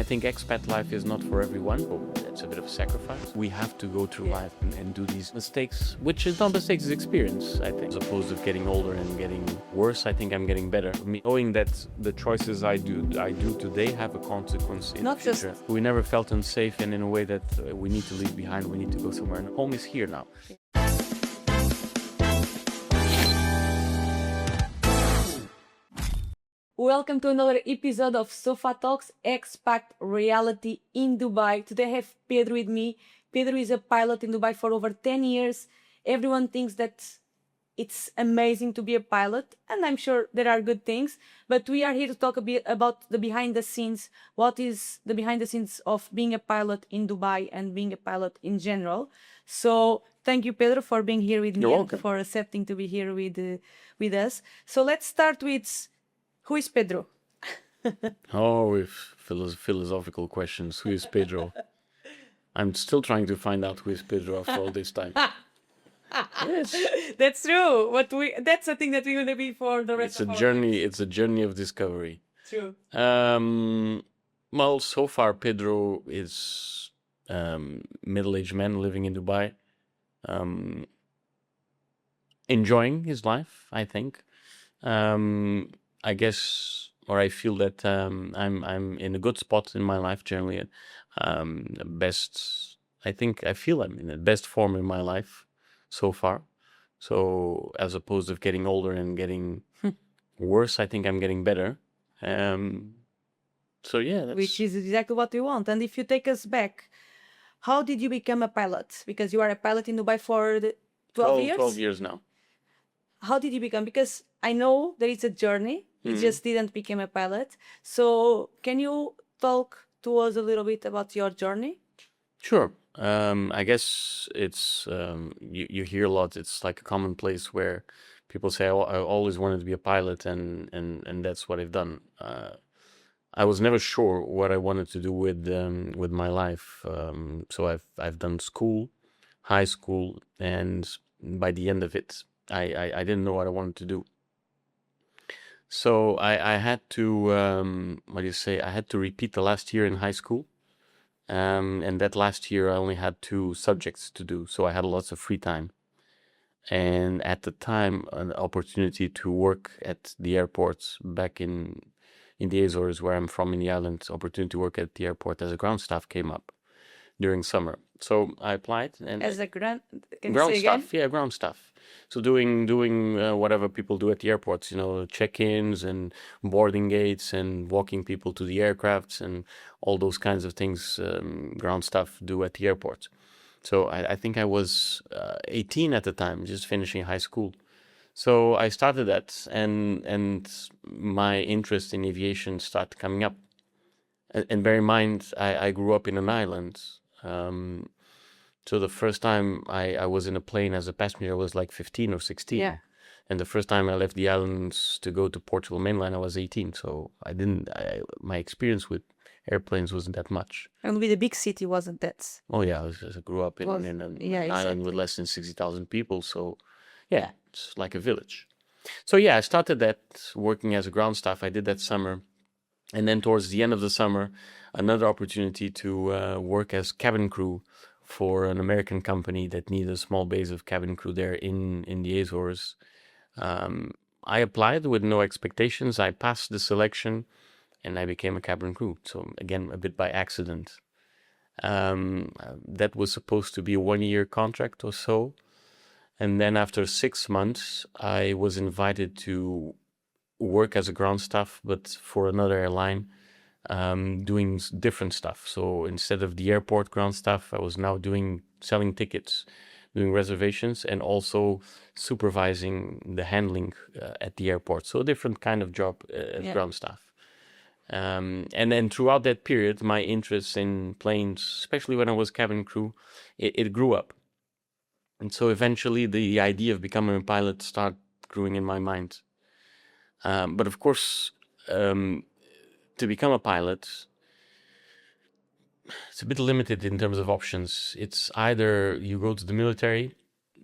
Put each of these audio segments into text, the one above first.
think expat life is not for everyone, but it's a bit of a sacrifice. We have to go through life and do these mistakes, which is not mistakes, it's experience, I think. As opposed to getting older and getting worse, I think I'm getting better. Knowing that the choices I do today have a consequence in the future. We never felt unsafe, and in a way that we need to leave behind, we need to go somewhere, and home is here now. Welcome to another episode of Sofa Talks Expat Reality in Dubai. Today I have Pedro with me. Pedro is a pilot in Dubai for over 10 years. Everyone thinks that it's amazing to be a pilot, and I'm sure there are good things, but we are here to talk a bit about the behind the scenes. What is the behind the scenes of being a pilot in Dubai and being a pilot in general? So thank you, Pedro, for being here with me. You're welcome. And for accepting to be here with us. So let's start with, who is Pedro? If philosophical questions. Who is Pedro? I'm still trying to find out who is Pedro after all this time. Yes. That's true. That's a thing that we're gonna be for the rest of our lives. It's a journey of discovery. True. Well, so far Pedro is middle-aged man living in Dubai, enjoying his life, I think. I guess, or I feel that I'm in a good spot in my life generally. I feel I'm in the best form in my life so far. So as opposed to getting older and getting worse, I think I'm getting better. So yeah, Which is exactly what we want. And if you take us back, how did you become a pilot? Because you are a pilot in Dubai for 12 years? 12 years now. How did you become? Because I know there is a journey. You just didn't become a pilot. So can you talk to us a little bit about your journey? Sure. I guess it's you hear a lot. It's like a commonplace where people say, "Oh, I always wanted to be a pilot," and that's what I've done. I was never sure what I wanted to do with my life. So I've done school, high school, and by the end of it, I didn't know what I wanted to do. So I had to I had to repeat the last year in high school. And that last year I only had 2 subjects to do, so I had lots of free time. And at the time, an opportunity to work at the airports back in the Azores, where I'm from in the islands, opportunity to work at the airport as a ground staff came up during summer. So I applied, and As a can you ground say again? staff, yeah, ground staff. So doing whatever people do at the airports, check-ins and boarding gates and walking people to the aircrafts and all those kinds of things ground staff do at the airports. So I think I was 18 at the time, just finishing high school. So I started that, and my interest in aviation started coming up. And bear in mind, I grew up in an island. So the first time I was in a plane as a passenger, I was like 15 or 16. Yeah. And the first time I left the islands to go to Portugal mainland, I was 18. So my experience with airplanes wasn't that much. And with a big city, wasn't that? Oh yeah, I grew up in an island with less than 60,000 people. So yeah, it's like a village. So yeah, I started that working as a ground staff. I did that summer. And then towards the end of the summer, another opportunity to work as cabin crew for an American company that needed a small base of cabin crew there in the Azores. I applied with no expectations. I passed the selection and I became a cabin crew. So again, a bit by accident. That was supposed to be a 1-year contract or so. And then after 6 months, I was invited to work as a ground staff, but for another airline, doing different stuff. So instead of the airport ground staff, I was now selling tickets, doing reservations, and also supervising the handling at the airport. So a different kind of job as ground staff. And then throughout that period, my interest in planes, especially when I was cabin crew, it grew up. And so eventually the idea of becoming a pilot started growing in my mind. But of course, to become a pilot, it's a bit limited in terms of options. It's either you go to the military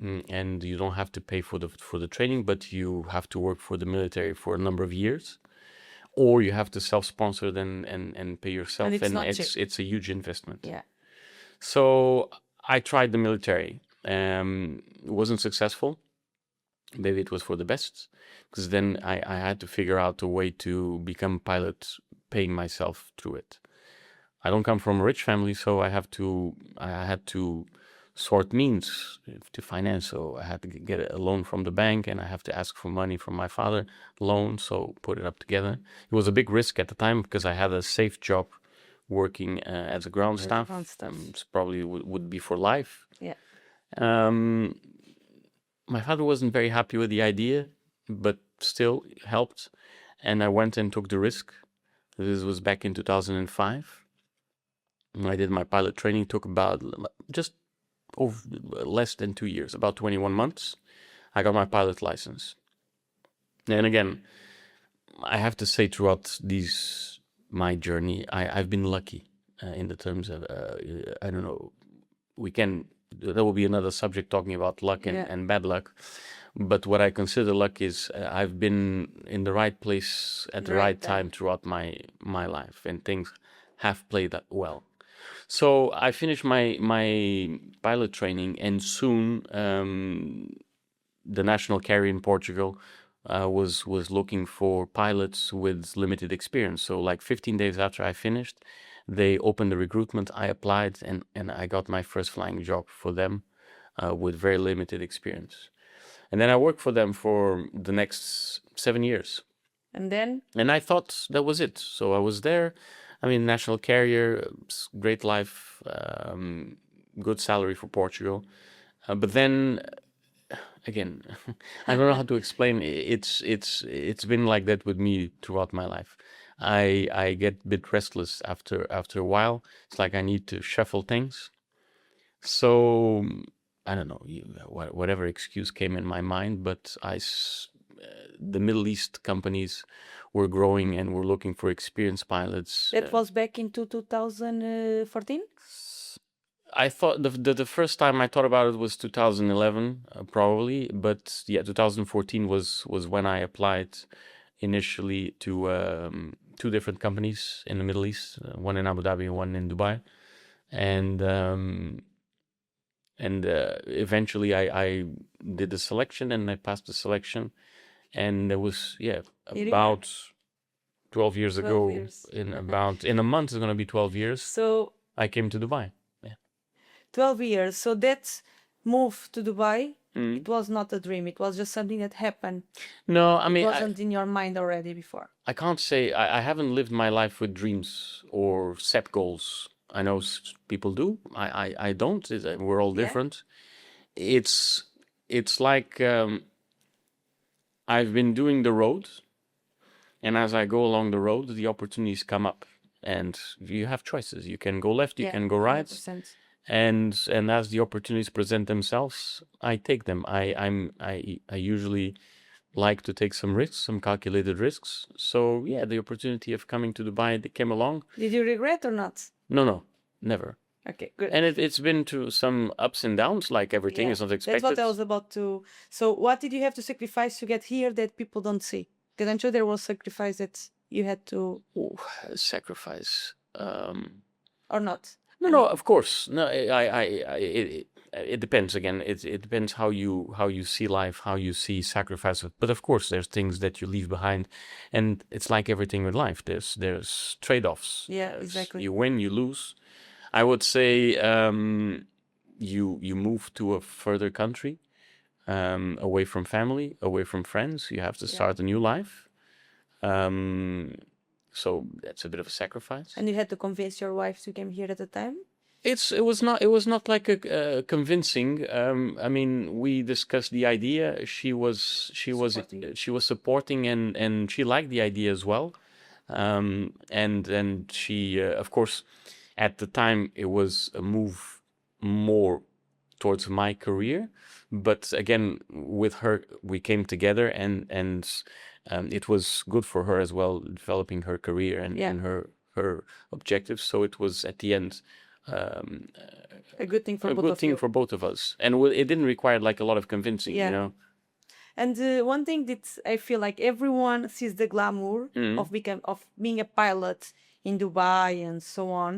and you don't have to pay for the training, but you have to work for the military for a number of years, or you have to self-sponsor and pay yourself, it's and not cheap. it's a huge investment. Yeah. So I tried the military. It wasn't successful. Maybe it was for the best, because then I had to figure out a way to become a pilot, paying myself through it. I don't come from a rich family, so I had to sort means to finance. So I had to get a loan from the bank, and I have to ask for money from my father, loan. So put it up together. It was a big risk at the time because I had a safe job working as a ground staff. ground staff. It's probably would be for life. Yeah. My father wasn't very happy with the idea, but still helped. And I went and took the risk. This was back in 2005. I did my pilot training, took about just over less than 2 years, about 21 months. I got my pilot license. And again, I have to say throughout my journey, I've been lucky in the terms of, I don't know, there will be another subject talking about luck and bad luck. But what I consider luck is I've been in the right place at the right time throughout my life, and things have played that well. So I finished my pilot training, and soon the national carrier in Portugal was looking for pilots with limited experience. So like 15 days after I finished, they opened the recruitment. I applied, and I got my first flying job for them with very limited experience. And then I worked for them for the next 7 years. And I thought that was it. So I was there. I mean, national carrier, great life, good salary for Portugal. But then again, I don't know how to explain. It's been like that with me throughout my life. I get a bit restless after a while. It's like I need to shuffle things. So I don't know, whatever excuse came in my mind, but the Middle East companies were growing and were looking for experienced pilots. That was back in 2014? I thought the first time I thought about it was 2011, probably, but yeah, 2014 was when I applied initially to 2 different companies in the Middle East, one in Abu Dhabi and one in Dubai, and eventually I did the selection, and I passed the selection, and there was about 12 years ago. In a month it's going to be 12 years. So I came to Dubai. 12 years. So that move to Dubai, it was not a dream. It was just something that happened. No, I mean, it wasn't in your mind already before. I can't say I haven't lived my life with dreams or set goals. I know people do. I don't. We're all different. It's like I've been doing the road, and as I go along the road, the opportunities come up, and you have choices. You can go left, you can go right. 100%. And as the opportunities present themselves, I take them. I usually like to take some risks, some calculated risks. So yeah, the opportunity of coming to Dubai, they came along. Did you regret or not? No, never. Okay, good. And it's been through some ups and downs, like everything is not expected. That's what I was about to. So what did you have to sacrifice to get here that people don't see? Because I'm sure there was sacrifice that you had to. Ooh, sacrifice. Or not? No, of course. No, it depends. Again, it depends how you see life, how you see sacrifice. But of course, there's things that you leave behind, and it's like everything with life. There's trade-offs. Yeah, exactly. You win, you lose. I would say you move to a further country, away from family, away from friends. You have to start a new life. So that's a bit of a sacrifice. And you had to convince your wife to come here at the time? It was not like a convincing. I mean, we discussed the idea. She was supporting, and she liked the idea as well. And she, of course, at the time it was a move more towards my career, but again, with her we came together, and it was good for her as well, developing her career and her objectives. So it was at the end a good thing for both of you. For both of us, and it didn't require like a lot of convincing, you know. And one thing that I feel like everyone sees the glamour of being a pilot in Dubai and so on.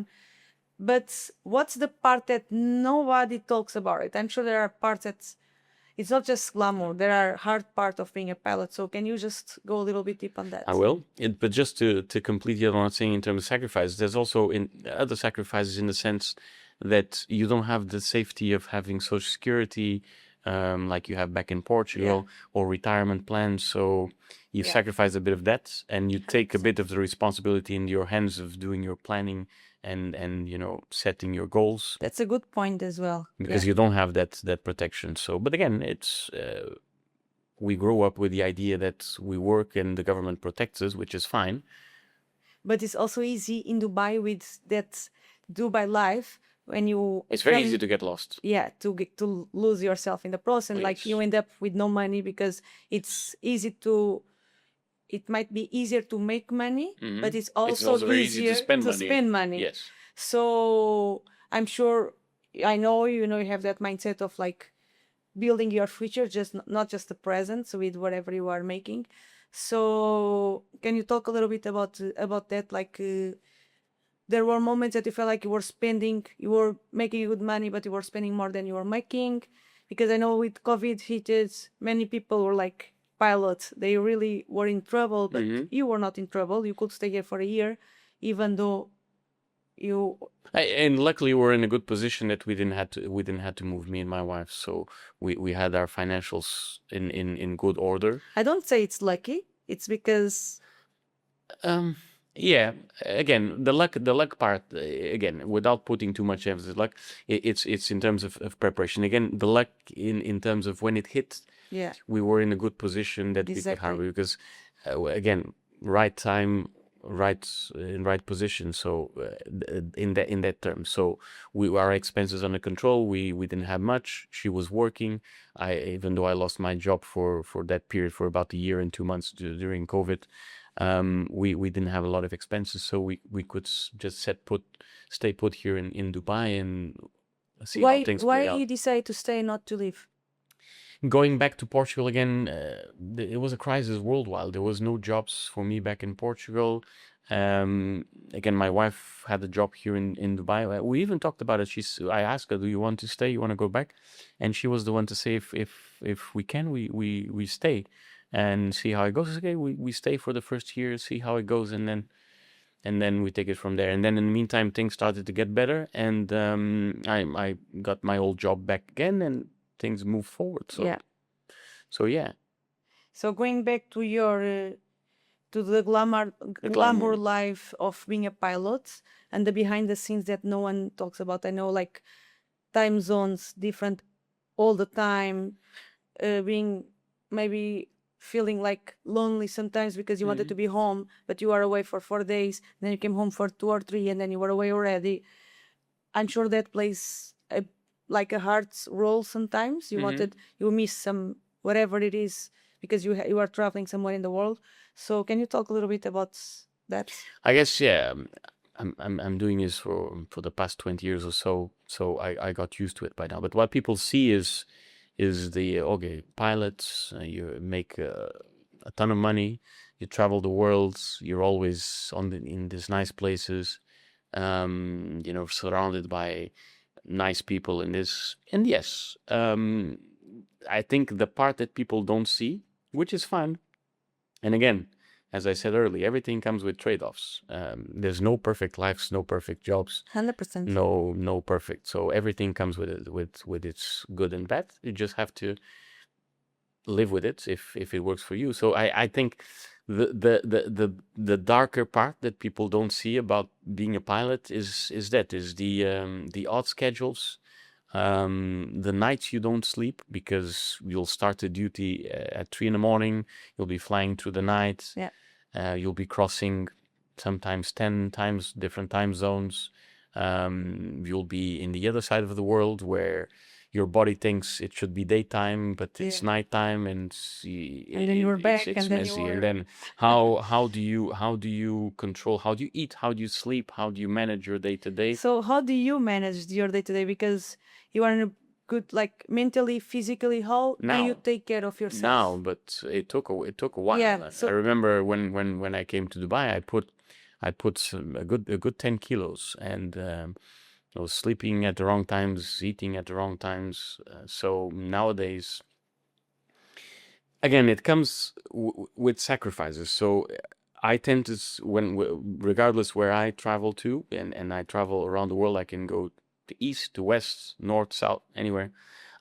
But what's the part that nobody talks about it? I'm sure there are parts that it's not just glamour. There are hard parts of being a pilot. So can you just go a little bit deep on that? I will. But just to complete the other thing in terms of sacrifice, there's also in other sacrifices in the sense that you don't have the safety of having social security, like you have back in Portugal, or retirement plans. So you sacrifice a bit of that, and you take a bit of the responsibility in your hands of doing your planning and setting your goals, That's a good point as well. because you don't have that protection. So, but again, it's we grow up with the idea that we work and the government protects us, which is fine. But it's also easy in Dubai with that Dubai life when you. It's very easy to get lost. Yeah, to lose yourself in the process. Like you end up with no money because it's easy to. It might be easier to make money, but it's also very easier easy to spend money. Yes. So I'm sure, I know you have that mindset of like building your future, just not just the present, so with whatever you are making. So can you talk a little bit about that? Like there were moments that you felt like you were making good money, but you were spending more than you were making, because I know with COVID hit, many people were like pilots. They really were in trouble, but you were not in trouble. You could stay here for a year, even though you. And luckily, we're in a good position that we didn't have to move, me and my wife. So we had our financials in good order. I don't say it's lucky. It's because. Yeah. Again, the luck part. Again, without putting too much emphasis, luck. It's in terms of preparation. Again, the luck in terms of when it hit. Yeah. We were in a good position that we could harvest, because again, right time, right position. So in that term, so our expenses under control. We didn't have much. She was working. Even though I lost my job for that period for about a year and 2 months during COVID, we didn't have a lot of expenses, so we could just stay put here in Dubai and see how things play out. Why you decide to stay, not to leave? Going back to Portugal again, it was a crisis worldwide. There was no jobs for me back in Portugal. Again, my wife had a job here in Dubai. We even talked about it. I asked her, "Do you want to stay? You want to go back?" And she was the one to say, "If we can, we stay and see how it goes." Okay, we stay for the first year, see how it goes, and then we take it from there. And then in the meantime, things started to get better, and I got my old job back again, and things move forward. So yeah. So going back to your to the glamour life of being a pilot and the behind the scenes that no one talks about. I know, like, time zones different all the time, being maybe feeling like lonely sometimes because you wanted to be home, but you are away for 4 days, then you came home for 2 or 3, and then you were away already. I'm sure that plays like a heart's role sometimes. You miss some whatever it is because you are traveling somewhere in the world. So can you talk a little bit about that? I guess I'm doing this for the past 20 years or so I got used to it by now. But what people see is the pilots, you make a ton of money, you travel the world, you're always in these nice places, surrounded by nice people in this. And yes, I think the part that people don't see, which is fun, and again, as I said earlier, everything comes with trade-offs. There's no perfect lives, no perfect jobs, 100%. no perfect. So everything comes with it, with its good and bad. You just have to live with it if it works for you. So I think the darker part that people don't see about being a pilot is the odd schedules, the nights you don't sleep because you'll start the duty at 3 a.m. You'll be flying through the night. You'll be crossing sometimes 10 times different time zones. You'll be in the other side of the world where your body thinks it should be daytime, but it's nighttime, and then you're back, it's and then messy. And then how do you control? How do you eat? How do you sleep? How do you manage your day to day? So how do you manage your day to day? Because you are good, like mentally, physically? How do you Now, take care of yourself? now, but it took a while. Yeah, I so remember when I came to Dubai, I put a good 10 kilos, and I was sleeping at the wrong times, eating at the wrong times. So nowadays, again, it comes with sacrifices. So I tend to regardless where I travel to, and I travel around the world, I can go to east, to west, north, south, anywhere.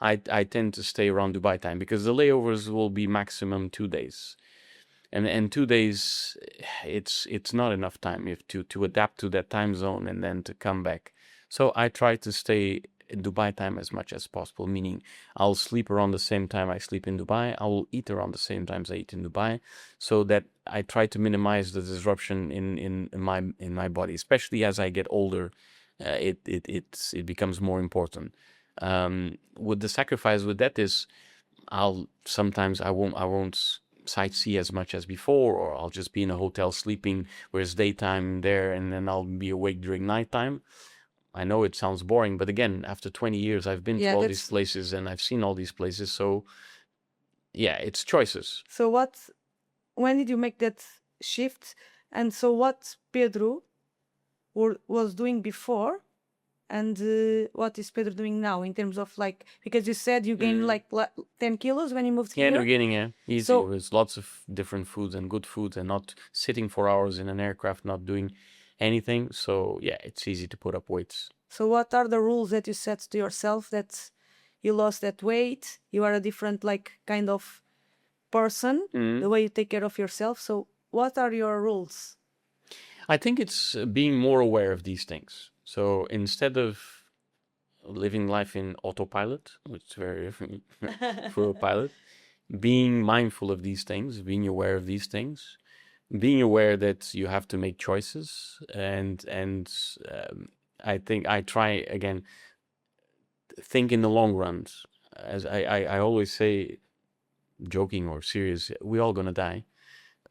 I tend to stay around Dubai time because the layovers will be maximum 2 days, and 2 days, it's not enough time if to adapt to that time zone and then to come back. So I try to stay in Dubai time as much as possible, meaning I'll sleep around the same time I sleep in Dubai. I will eat around the same times I eat in Dubai, so that I try to minimize the disruption in my body, especially as I get older. It becomes more important. With the sacrifice with that is I'll sometimes I won't sightsee as much as before, or I'll just be in a hotel sleeping, whereas daytime there, and then I'll be awake during nighttime. I know it sounds boring, but again, after 20 years, I've been to yeah, all these that's places and I've seen all these places. So yeah, it's choices. so. When did you make that shift? And so what Pedro was doing before, and what is Pedro doing now in terms of like, because you said you gained like 10 kilos when you moved Yeah, in the here. beginning, yeah, easy. So With lots of different foods and good foods, and not sitting for hours in an aircraft, not doing anything. So yeah, it's easy to put up weights. So what are the rules that you set to yourself that you lost that weight? You are a different like kind of person, the way you take care of yourself. So what are your rules? I think it's being more aware of these things. So instead of living life in autopilot, which is very different for a pilot, being mindful of these things, being aware of these things, being aware that you have to make choices, and I think I try again think in the long run. As I always say, joking or serious, we're all gonna die.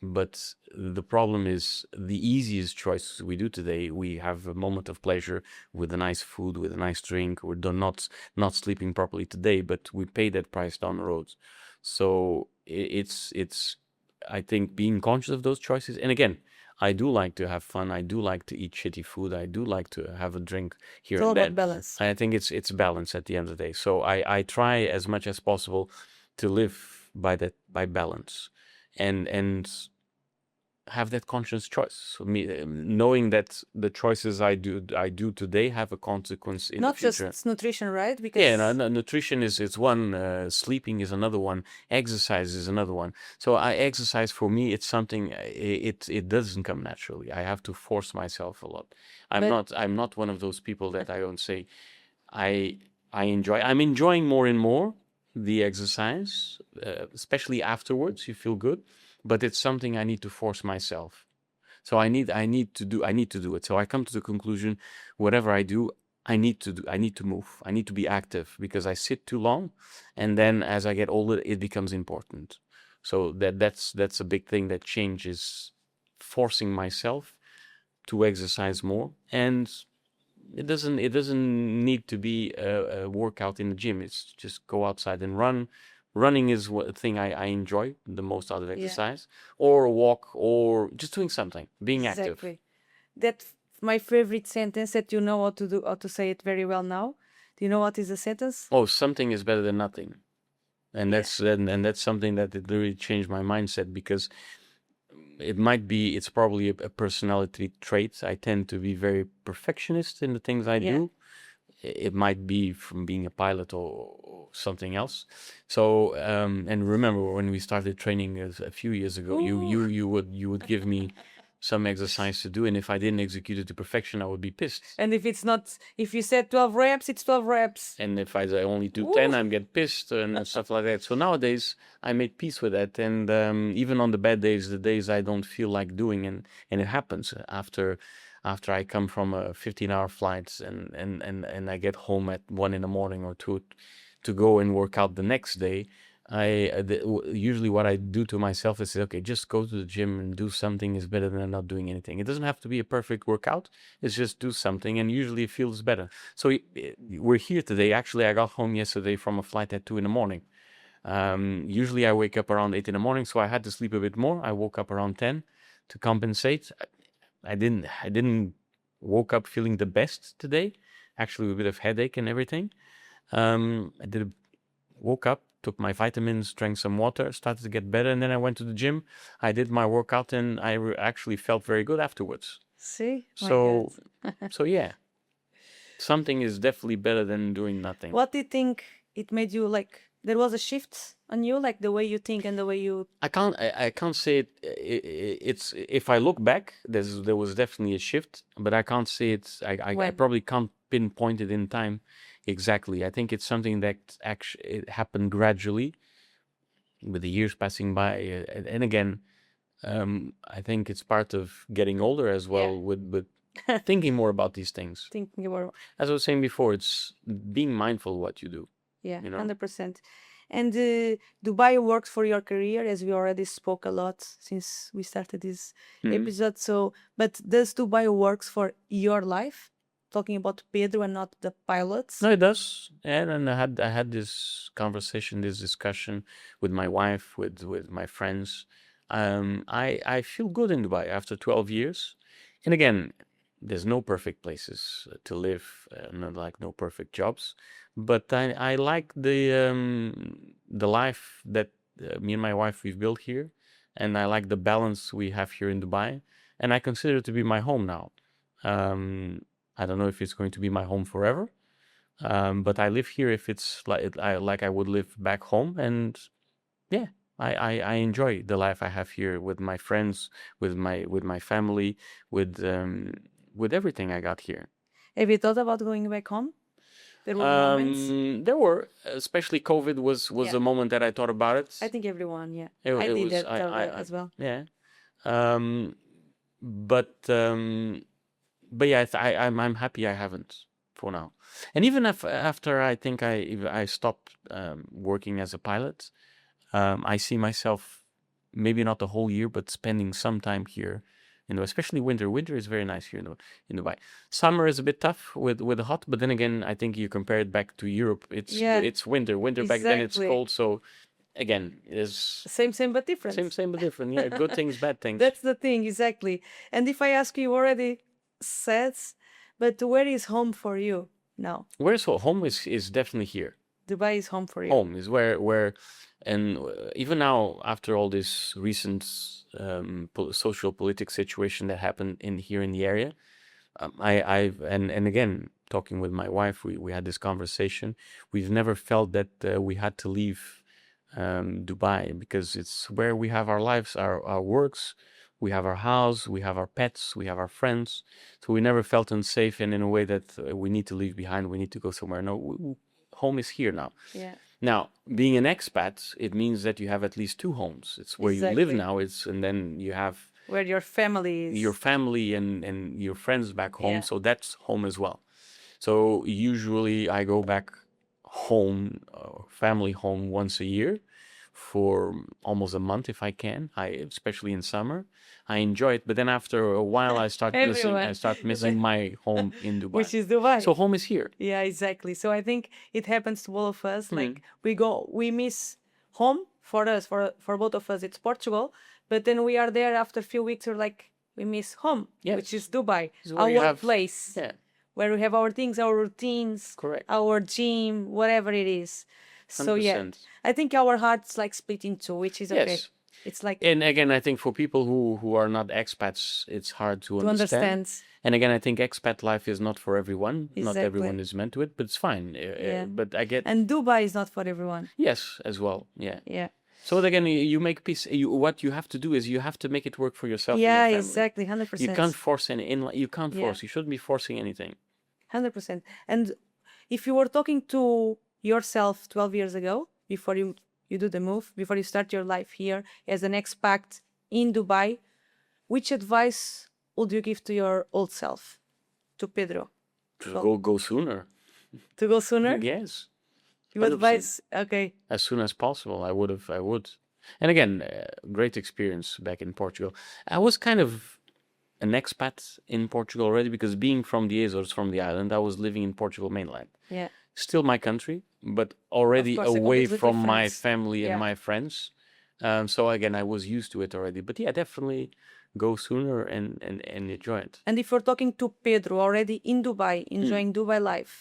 But the problem is the easiest choices we do today. We have a moment of pleasure with a nice food, with a nice drink. We're not sleeping properly today, but we pay that price down the road. So it's I think being conscious of those choices. And again, I do like to have fun. I do like to eat shitty food. I do like to have a drink here It's all and about there. balance. I think it's balance at the end of the day. So I try as much as possible to live by balance, and have that conscious choice. So knowing that the choices I do today have a consequence in the Not future. just nutrition, right? Yeah, Because nutrition is one, sleeping is another one, exercise is another one. So I exercise, for me, it's something, it doesn't come naturally. I have to force myself a lot. but I'm not one of those people that I don't say I I'm enjoying more and more the exercise, especially afterwards. You feel good, but it's something I need to force myself. So I need to do it. So I come to the conclusion, whatever I do, I need to move. I need to be active because I sit too long, and then as I get older, it becomes important. So that's a big thing that changes, forcing myself to exercise more. And it doesn't need to be a workout in the gym. It's just go outside and run. Running is what thing I enjoy the most out of yeah, exercise, or a walk, or just doing something, being active. exactly. That's my favorite sentence that you know how to do, how to say it very well now. Do you know what is the sentence? Oh, something is better than nothing. And Yeah. that's something that it really changed my mindset, because it's probably a personality trait. I tend to be very perfectionist in the things I Yeah. do. It might be from being a pilot, or something else. So and remember when we started training a few years ago, you would give me some exercise to do, and if I didn't execute it to perfection, I would be pissed. And if it's not, if you said 12 reps, it's 12 reps. And if I only do 10, I'm get pissed and stuff like that. So nowadays I made peace with that. And even on the bad days, the days I don't feel like doing, and it happens after I come from a 15-hour flight, and I get home at 1 in the morning or 2 to go and work out the next day. Usually what I do to myself is say, okay, just go to the gym and do something is better than not doing anything. It doesn't have to be a perfect workout. It's just do something, and usually it feels better. So we're here today. Actually, I got home yesterday from a flight at 2 in the morning. Usually I wake up around 8 in the morning, so I had to sleep a bit more. I woke up around 10 to compensate. I didn't woke up feeling the best today. Actually, with a bit of headache and everything. Woke up, took my vitamins, drank some water, started to get better, and then I went to the gym. I did my workout, and I actually felt very good afterwards. See? So, so yeah, something is definitely better than doing nothing. What do you think it made you like? There was a shift on you, like the way you think and the way you. I can't say it. It's if I look back, there was definitely a shift, but I can't say it's. I When? probably can't pinpoint it in time exactly. I think it's something that actually it happened gradually, with the years passing by, and again, I think it's part of getting older as well, with thinking more about these things. Thinking about. As I was saying before, it's being mindful what you do. Yeah, You know? 100%. And Dubai works for your career, as we already spoke a lot since we started this episode. So, but does Dubai works for your life? Talking about Pedro and not the pilots. No, it does. And I had this conversation, this discussion with my wife, with my friends. I feel good in Dubai after 12 years. And again, there's no perfect places to live, not like no perfect jobs. But I like the life that me and my wife we've built here, and I like the balance we have here in Dubai, and I consider it to be my home now. I don't know if it's going to be my home forever, but I live here if it's like I would live back home, and yeah, I enjoy the life I have here with my friends, with my family, with everything I got here. Have you thought about going back home? There were moments. There were, especially COVID was Yeah. a moment that I thought about it. I think everyone, yeah. It I did was- that I- as well. Yeah. But yeah, I'm happy I haven't for now. And even if after I think I stopped working as a pilot, I see myself maybe not the whole year, but spending some time here. Especially winter. Winter is very nice here in Dubai. Summer is a bit tough with the hot, but then again, I think you compare it back to Europe. It's winter. Winter back then it's Exactly. cold. So again, it's Same but different. same but different. Yeah, good things, bad things. That's the thing, exactly. And if I ask you, already said, but where is home for you now? Where's home is definitely here. Dubai is home for you. Home is where and even now after all this recent social political situation that happened here in the area, I've and again talking with my wife, we had this conversation. We've never felt that we had to leave Dubai, because it's where we have our lives, our works. We have our house, we have our pets, we have our friends. So we never felt unsafe and in a way that we need to leave behind, we need to go somewhere. No, home is here now. Yeah. Now, being an expat, it means that you have at least two homes. It's where you live Exactly. now, and then you have Where your family is. your family and your friends back home. Yeah. So that's home as well. So usually I go back home, family home, once a year for almost a month if I can. Especially in summer, I enjoy it. But then after a while, I start missing my home in Dubai. Which is Dubai. So home is here. Yeah, exactly. So I think it happens to all of us. Like we miss home for us, for both of us. It's Portugal, but then we are there after a few weeks. We're like, we miss home, Yes. which is Dubai, This is where our you have- workplace, Yeah, where we have our things, our routines, correct. our gym, whatever it is. So yeah, 100%. I think our hearts like split in two, which is okay. Yes. It's like And again, I think for people who are not expats, it's hard to to understand. And again, I think expat life is not for everyone. Not Exactly. everyone is meant to it, but it's fine. Yeah. But I get And Dubai is not for everyone. yes as well. Yeah. Yeah. So again, you make peace. What you have to do is you have to make it work for yourself. and your Yeah, family. exactly, 100%. You can't force you can't Yeah. force. You shouldn't be forcing anything. 100%. And if you were talking to yourself 12 years ago, before you do the move, before you start your life here as an expat in Dubai, which advice would you give to your old self, to Pedro? Just go sooner. To go sooner? Yes. You 100%. advise, okay. As soon as possible, I would. And again, great experience back in Portugal. I was kind of an expat in Portugal already because being from the Azores, from the island, I was living in Portugal mainland. Yeah, Still my country, but of already course, a away completely from my different. family and Yeah. my friends. So again, I was used to it already. But yeah, definitely go sooner and enjoy it. And if you're talking to Pedro already in Dubai, Hmm. enjoying Dubai life,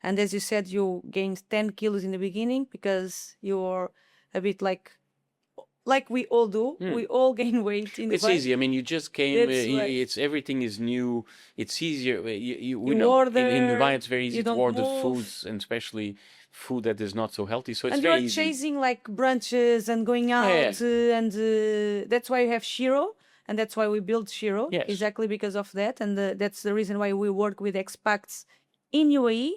and as you said, you gained 10 kilos in the beginning because you're a bit like we all do. We all gain weight in It's Dubai. easy. I mean, you just came. That's why It's everything is new. It's easier. We you know in Dubai order, it's very you easy to don't order move. foods and especially food that is not so healthy. So it's And you very are easy. chasing like brunches and going Yeah, out, yeah. and that's why you have Shiro, and that's why we built Shiro, Yes. exactly because of that. And that's the reason why we work with expats in UAE.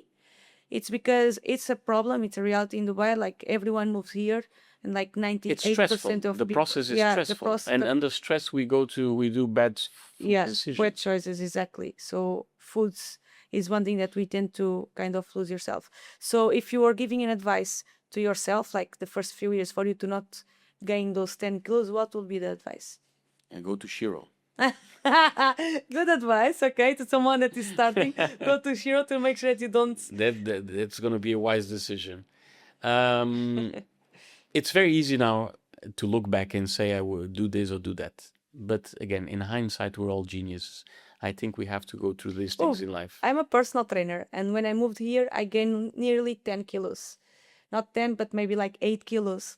It's because it's a problem, it's a reality in Dubai. Like everyone moves here, and like It's 98% stressful. of The people, process is yeah, the stressful, process, and under stress we do bad food yes, decisions. bad choices, exactly. So foods is one thing that we tend to kind of lose yourself. So if you are giving an advice to yourself, like the first few years for you to not gain those 10 kilos, what would be the advice? And go to Shiro. Good advice, okay, to someone that is starting. Go to Shiro to make sure that you don't. That's gonna be a wise decision. Um, it's very easy now to look back and say I will do this or do that. But again, in hindsight, we're all geniuses. I think we have to go through these things Oh, in life. I'm a personal trainer, and when I moved here, I gained nearly 10 kilos. Not 10, but maybe like 8 kilos.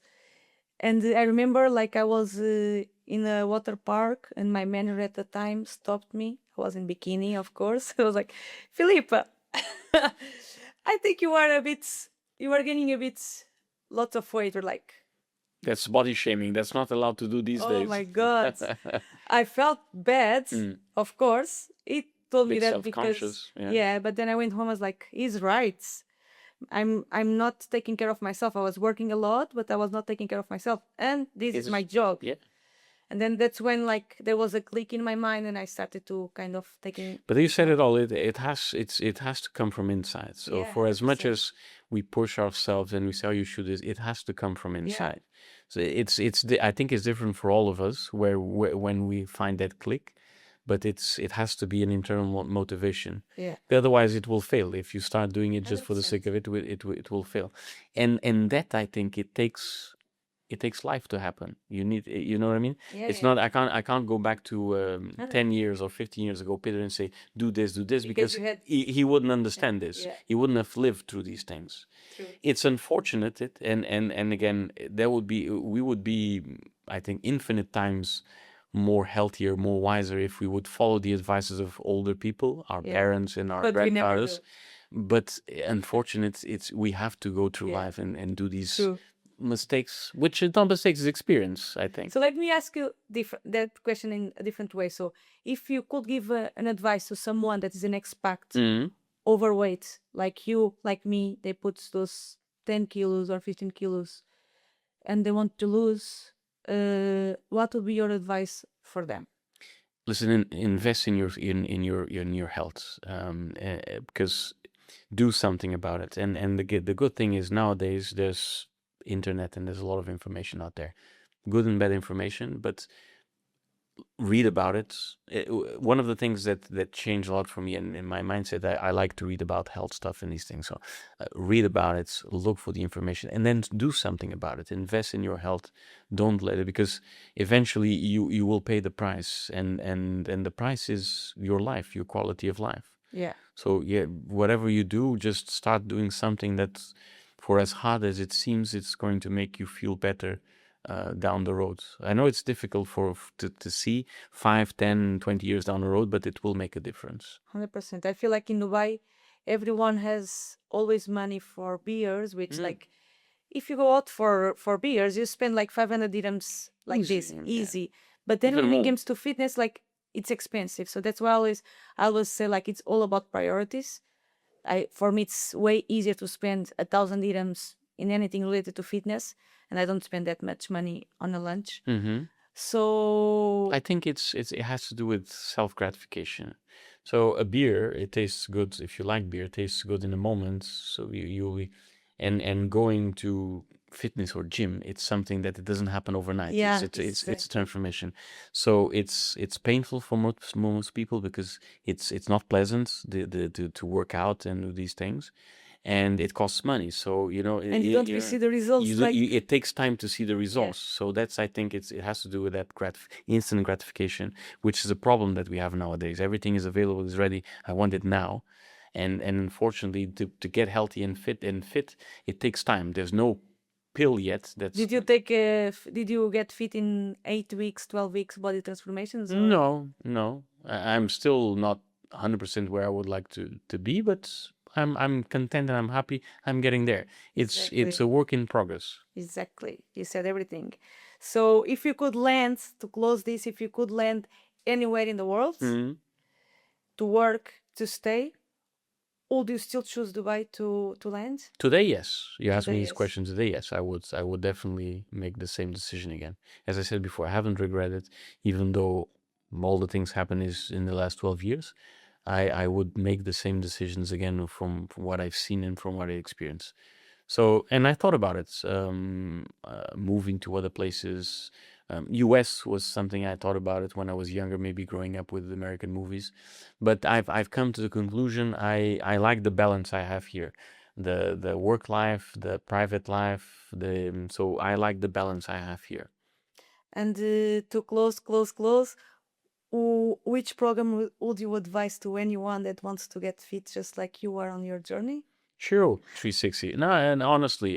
And I remember like I was in a water park, and my manager at the time stopped me. I was in bikini, of course. I was like, Filipa, I think you are gaining a bit, lots of weight. Or like, That's body shaming. That's not allowed to do these oh days. my God. I felt bad, of course. It told me Bit that because, self-conscious. Yeah. yeah, but then I went home, I was like, he's right. I'm not taking care of myself. I was working a lot, but I was not taking care of myself. And this is my job. Yeah. And then that's when like there was a click in my mind, and I started to kind of taking. But you said it all. It has to come from inside. So Yeah, for as much 100%. as we push ourselves and we say, "Oh, you should," this, it has to come from Yeah. inside. So I think it's different for all of us when we find that click, but it has to be an internal motivation. Yeah. Otherwise, it will fail. If you start doing it just for the sake of it, it will fail. And that I think it takes life to happen. You need, you know what I mean? Yeah, It's yeah. not, I can't go back to 10 years or 15 years ago, Peter, and say, do this, because you had. he wouldn't understand this. Yeah. He wouldn't have lived through these things. True. It's unfortunate, and again, we would be, I think, infinite times more healthier, more wiser if we would follow the advices of older people, our Yeah. parents and our But we never grandfathers. do. But unfortunate, we have to go through Yeah. life and do these True. mistakes, which is not mistakes, is experience, I think. So let me ask you that question in a different way. So if you could give an advice to someone that is an expat, overweight, like you, like me, they put those 10 kilos or 15 kilos and they want to lose, what would be your advice for them? Listen, invest in your health, because do something about it. And the good thing is nowadays there's internet and there's a lot of information out there, good and bad information, but read about it. One of the things that changed a lot for me in my mindset, I like to read about health stuff and these things. So read about it, look for the information, and then do something about it. Invest in your health. Don't let it, because eventually you will pay the price, and the price is your life, your quality of life. Yeah. So yeah, whatever you do, just start doing something that, for as hard as it seems, it's going to make you feel better down the road. I know it's difficult to see 5, 10, 20 years down the road, but it will make a difference. 100%. I feel like in Dubai, everyone has always money for beers, which like if you go out for beers, you spend like 500 dirhams like Easy, this, yeah. easy. But then Even when it more. comes to fitness, like it's expensive. So that's why I always say like it's all about priorities. For me, it's way easier to spend 1,000 dirhams in anything related to fitness, and I don't spend that much money on a lunch. So I think it has to do with self gratification. So a beer, it tastes good if you like beer. It tastes good in the moment. So and going to fitness or gym, it's something that it doesn't happen overnight. Yeah, It's a exactly. transformation. So it's painful for most people because it's not pleasant to work out and do these things, and it costs money. So And you don't see the results like it takes time to see the yeah, results. So that's, I think it has to do with that instant gratification, which is a problem that we have nowadays. Everything is available, is ready. I want it now, and unfortunately, to get healthy and fit, it takes time. There's no pill yet. That's did you get fit in 8 weeks, 12 weeks body transformations or no. I'm still not 100% where I would like to be, but I'm content and I'm happy. I'm getting there. It's exactly a work in progress. exactly you said everything. So if you could land to close this, if you could land anywhere in the world Mhm. to work, to stay, would you still choose Dubai to land? Today, yes. You asked me Today, these yes. questions today. Yes, I would definitely make the same decision again. As I said before, I haven't regretted, even though all the things happened is in the last 12 years. I would make the same decisions again from what I've seen and from what I experienced. So, and I thought about it, moving to other places. US was something I thought about it when I was younger, maybe growing up with American movies. But I've come to the conclusion I like the balance I have here, the work life, the private life. So I like the balance I have here. And to close, which program would you advise to anyone that wants to get fit just like you are on your journey? Sure, 360. No, and honestly,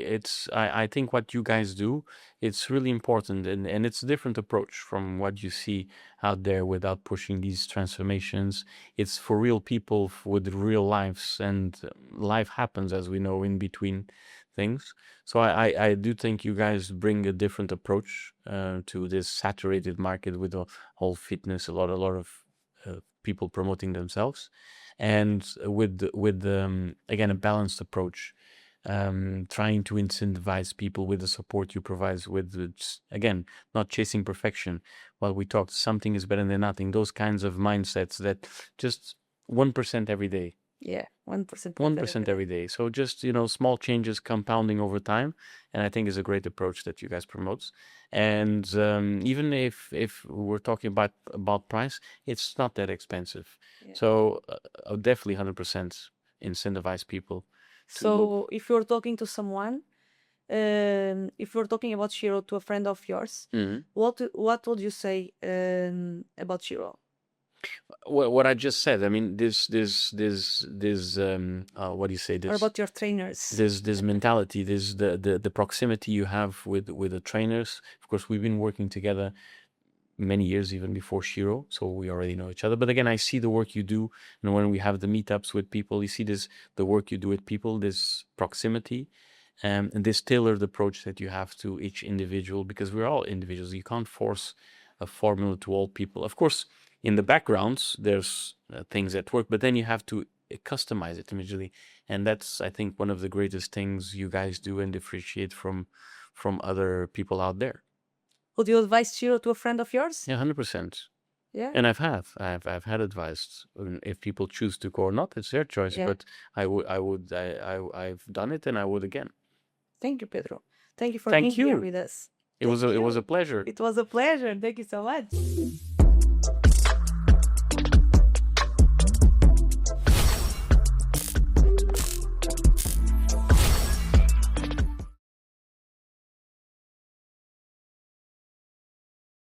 I think what you guys do, it's really important, and it's a different approach from what you see out there without pushing these transformations. It's for real people with real lives, and life happens, as we know, in between things. So I do think you guys bring a different approach to this saturated market with the whole fitness, a lot of people promoting themselves, and with again a balanced approach, trying to incentivize people with the support you provide, again, not chasing perfection. While we talked, something is better than nothing. Those kinds of mindsets that just 1% every day. Yeah, 1% better 1% every day. So just, small changes compounding over time, and I think is a great approach that you guys promote. And even if we're talking about price, it's not that expensive. Yeah. So I'll definitely 100% incentivize people to move. So if you're talking to someone, if you're talking about Shiro to a friend of yours, Mhm. what would you say about Shiro? What I just said. I mean, what do you say? Or about your trainers? This mentality, this the proximity you have with the trainers. Of course, we've been working together many years even before Shiro, so we already know each other. But again, I see the work you do, and when we have the meetups with people, you see the work you do with people, this proximity, and this tailored approach that you have to each individual, because we're all individuals. You can't force a formula to all people. Of course, in the backgrounds, there's things that work, but then you have to customize it immediately, and that's, I think, one of the greatest things you guys do and differentiate from other people out there. Would you advise Shiro to a friend of yours? Yeah, 100%. Yeah. And I've had advice. If people choose to go or not, it's their choice. Yeah. But I've done it, and I would again. Thank you, Pedro. Thank you for Thank being here you. with us. It was a pleasure. It was a pleasure. Thank you so much.